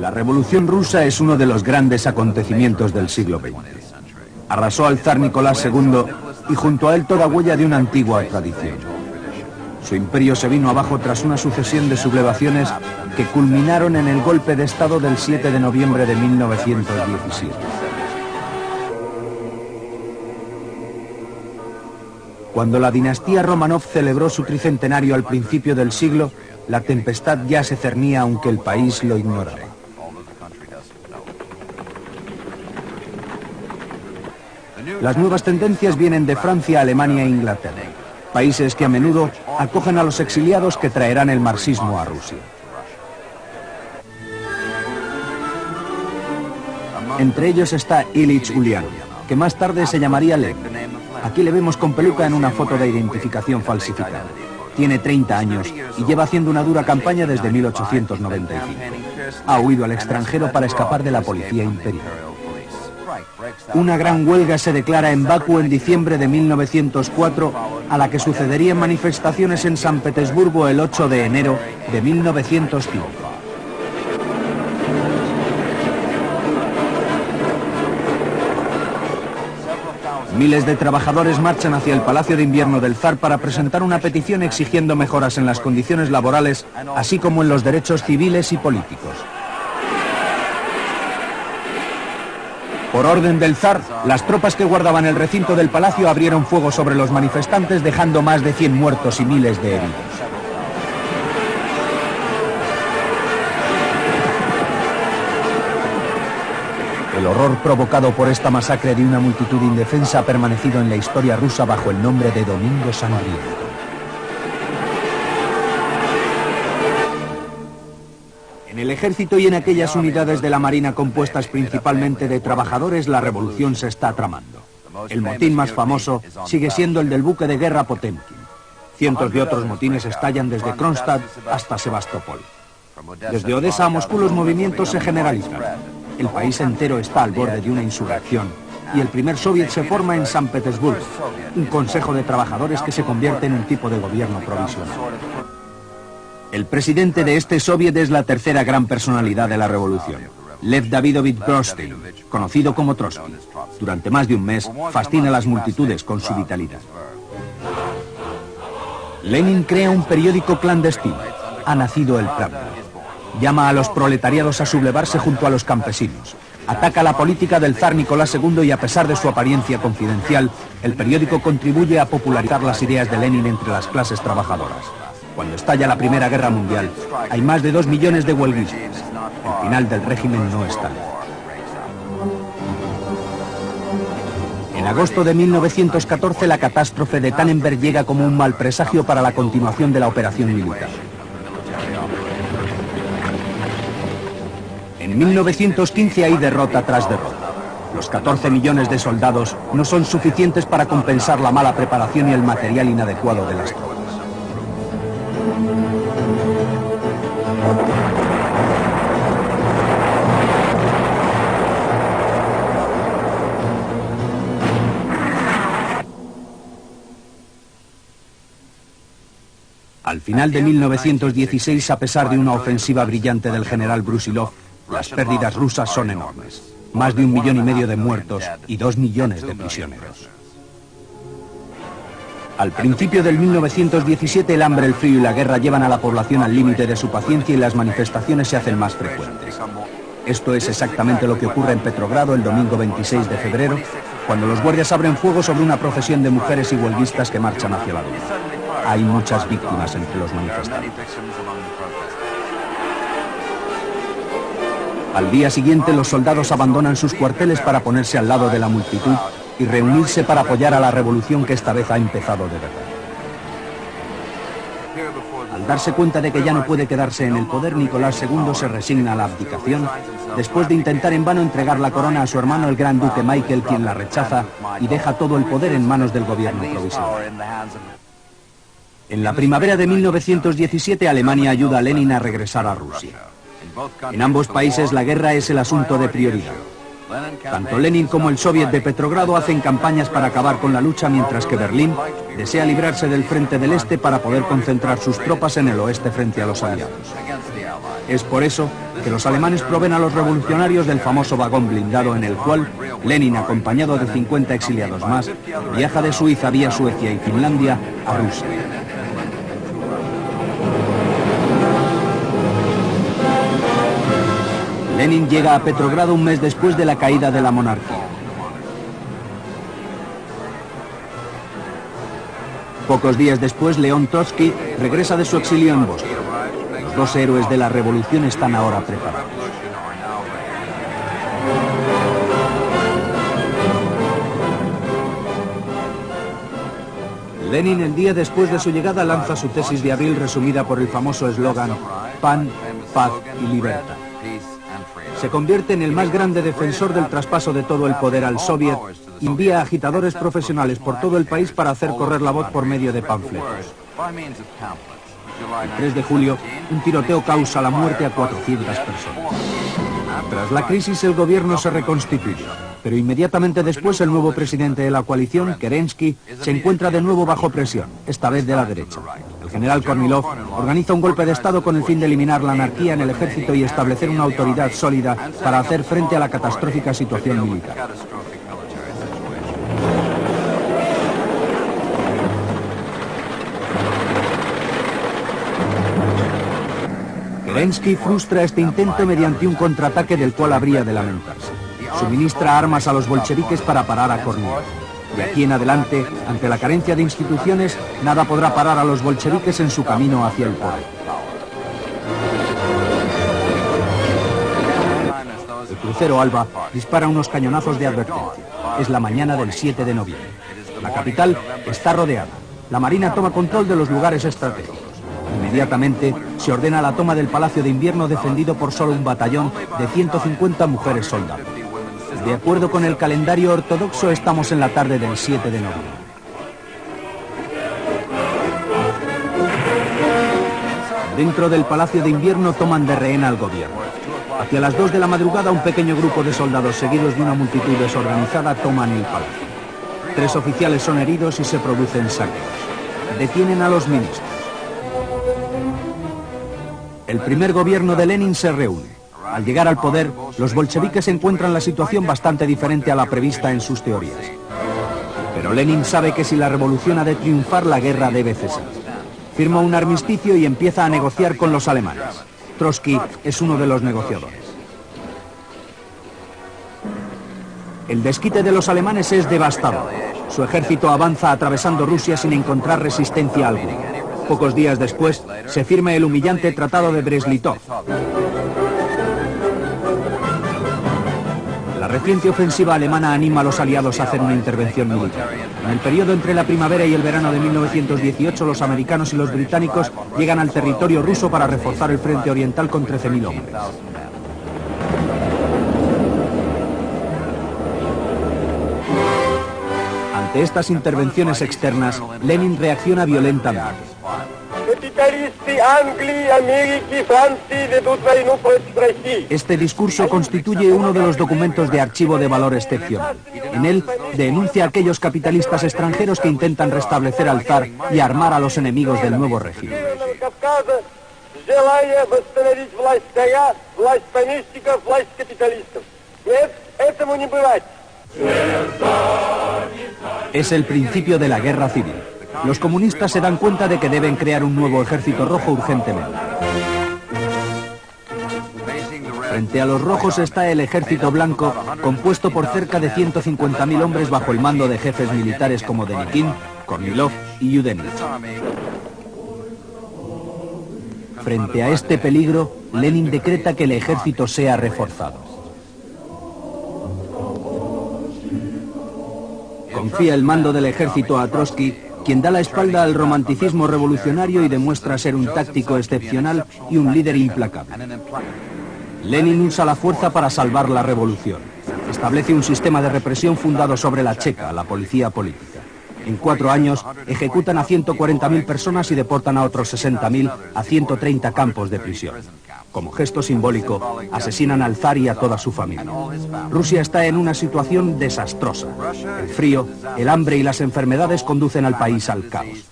La Revolución Rusa es uno de los grandes acontecimientos del siglo XX. Arrasó al zar Nicolás II y junto a él toda huella de una antigua tradición. Su imperio se vino abajo tras una sucesión de sublevaciones que culminaron en el golpe de Estado del 7 de noviembre de 1917. Cuando la dinastía Románov celebró su tricentenario al principio del siglo, la tempestad ya se cernía aunque el país lo ignoraba. Las nuevas tendencias vienen de Francia, Alemania e Inglaterra, países que a menudo acogen a los exiliados que traerán el marxismo a Rusia. Entre ellos está Ilich Ulyanov, que más tarde se llamaría Lenin. Aquí le vemos con peluca en una foto de identificación falsificada. Tiene 30 años y lleva haciendo una dura campaña desde 1895. Ha huido al extranjero para escapar de la policía imperial. Una gran huelga se declara en Bakú en diciembre de 1904, a la que sucederían manifestaciones en San Petersburgo el 8 de enero de 1905. Miles de trabajadores marchan hacia el Palacio de Invierno del Zar para presentar una petición exigiendo mejoras en las condiciones laborales, así como en los derechos civiles y políticos. Por orden del zar, las tropas que guardaban el recinto del palacio abrieron fuego sobre los manifestantes, dejando más de 100 muertos y miles de heridos. El horror provocado por esta masacre de una multitud indefensa ha permanecido en la historia rusa bajo el nombre de Domingo Sangriento. En el ejército y en aquellas unidades de la Marina compuestas principalmente de trabajadores, la revolución se está tramando. El motín más famoso sigue siendo el del buque de guerra Potemkin. Cientos de otros motines estallan desde Kronstadt hasta Sebastopol. Desde Odessa a Moscú los movimientos se generalizan. El país entero está al borde de una insurrección y el primer soviet se forma en San Petersburgo, un consejo de trabajadores que se convierte en un tipo de gobierno provisional. El presidente de este soviet es la tercera gran personalidad de la revolución, Lev Davidovich Brodsky, conocido como Trotsky. Durante más de un mes fascina a las multitudes con su vitalidad. Lenin crea un periódico clandestino. Ha nacido el Pravda. Llama a los proletariados a sublevarse junto a los campesinos. Ataca la política del zar Nicolás II y a pesar de su apariencia confidencial, el periódico contribuye a popularizar las ideas de Lenin entre las clases trabajadoras. Cuando estalla la Primera Guerra Mundial, hay más de 2 millones de huelguistas. El final del régimen no está lejos. En agosto de 1914, la catástrofe de Tannenberg llega como un mal presagio para la continuación de la operación militar. En 1915 hay derrota tras derrota. Los 14 millones de soldados no son suficientes para compensar la mala preparación y el material inadecuado de las tropas. Al final de 1916, a pesar de una ofensiva brillante del general Brusilov, las pérdidas rusas son enormes. Más de 1,5 millones de muertos y 2 millones de prisioneros. Al principio del 1917, el hambre, el frío y la guerra llevan a la población al límite de su paciencia y las manifestaciones se hacen más frecuentes. Esto es exactamente lo que ocurre en Petrogrado el domingo 26 de febrero, cuando los guardias abren fuego sobre una procesión de mujeres y huelguistas que marchan hacia la luz. Hay muchas víctimas entre los manifestantes. Al día siguiente, los soldados abandonan sus cuarteles para ponerse al lado de la multitud y reunirse para apoyar a la revolución que esta vez ha empezado de verdad. Al darse cuenta de que ya no puede quedarse en el poder, Nicolás II se resigna a la abdicación, después de intentar en vano entregar la corona a su hermano el gran duque Michael, quien la rechaza y deja todo el poder en manos del gobierno provisional. En la primavera de 1917, Alemania ayuda a Lenin a regresar a Rusia. En ambos países la guerra es el asunto de prioridad. Tanto Lenin como el Soviet de Petrogrado hacen campañas para acabar con la lucha, mientras que Berlín desea librarse del frente del este para poder concentrar sus tropas en el oeste frente a los aliados. Es por eso que los alemanes proveen a los revolucionarios del famoso vagón blindado en el cual Lenin, acompañado de 50 exiliados más, viaja de Suiza vía Suecia y Finlandia a Rusia. Lenin llega a Petrogrado un mes después de la caída de la monarquía. Pocos días después, León Trotsky regresa de su exilio en Boston. Los dos héroes de la revolución están ahora preparados. Lenin, el día después de su llegada, lanza su tesis de abril resumida por el famoso eslogan «Pan, paz y libertad». Se convierte en el más grande defensor del traspaso de todo el poder al Soviet, envía agitadores profesionales por todo el país para hacer correr la voz por medio de panfletos. El 3 de julio, un tiroteo causa la muerte a 400 personas. Tras la crisis, el gobierno se reconstituye, pero inmediatamente después el nuevo presidente de la coalición, Kerensky, se encuentra de nuevo bajo presión, esta vez de la derecha. El general Kornilov organiza un golpe de Estado con el fin de eliminar la anarquía en el ejército y establecer una autoridad sólida para hacer frente a la catastrófica situación militar. Kerensky frustra este intento mediante un contraataque del cual habría de lamentarse. Suministra armas a los bolcheviques para parar a Kornilov. De aquí en adelante, ante la carencia de instituciones, nada podrá parar a los bolcheviques en su camino hacia el poder. El crucero Alba dispara unos cañonazos de advertencia. Es la mañana del 7 de noviembre. La capital está rodeada. La Marina toma control de los lugares estratégicos. Inmediatamente se ordena la toma del Palacio de Invierno, defendido por solo un batallón de 150 mujeres soldados. De acuerdo con el calendario ortodoxo, estamos en la tarde del 7 de noviembre. Dentro del Palacio de Invierno toman de rehén al gobierno. Hacia las 2 de la madrugada, un pequeño grupo de soldados, seguidos de una multitud desorganizada, toman el palacio. 3 oficiales son heridos y se producen saqueos. Detienen a los ministros. El primer gobierno de Lenin se reúne. Al llegar al poder, los bolcheviques encuentran la situación bastante diferente a la prevista en sus teorías. Pero Lenin sabe que si la revolución ha de triunfar, la guerra debe cesar. Firma un armisticio y empieza a negociar con los alemanes. Trotsky es uno de los negociadores. El desquite de los alemanes es devastador. Su ejército avanza atravesando Rusia sin encontrar resistencia alguna. Pocos días después, se firma el humillante Tratado de Brest-Litov. La reciente ofensiva alemana anima a los aliados a hacer una intervención militar. En el periodo entre la primavera y el verano de 1918, los americanos y los británicos llegan al territorio ruso para reforzar el frente oriental con 13.000 hombres. Ante estas intervenciones externas, Lenin reacciona violentamente. Este discurso constituye uno de los documentos de archivo de valor excepcional. En él denuncia a aquellos capitalistas extranjeros que intentan restablecer al zar y armar a los enemigos del nuevo régimen. Es el principio de la guerra civil. Los comunistas se dan cuenta de que deben crear un nuevo ejército rojo urgentemente. Frente a los rojos está el ejército blanco, compuesto por cerca de 150.000 hombres bajo el mando de jefes militares como Denikin, Kornilov y Yudenich. Frente a este peligro, Lenin decreta que el ejército sea reforzado. Confía el mando del ejército a Trotsky, quien da la espalda al romanticismo revolucionario y demuestra ser un táctico excepcional y un líder implacable. Lenin usa la fuerza para salvar la revolución. Establece un sistema de represión fundado sobre la Cheka, la policía política. En 4 años ejecutan a 140.000 personas y deportan a otros 60.000 a 130 campos de prisión. Como gesto simbólico, asesinan al zar y a toda su familia. Rusia está en una situación desastrosa. El frío, el hambre y las enfermedades conducen al país al caos.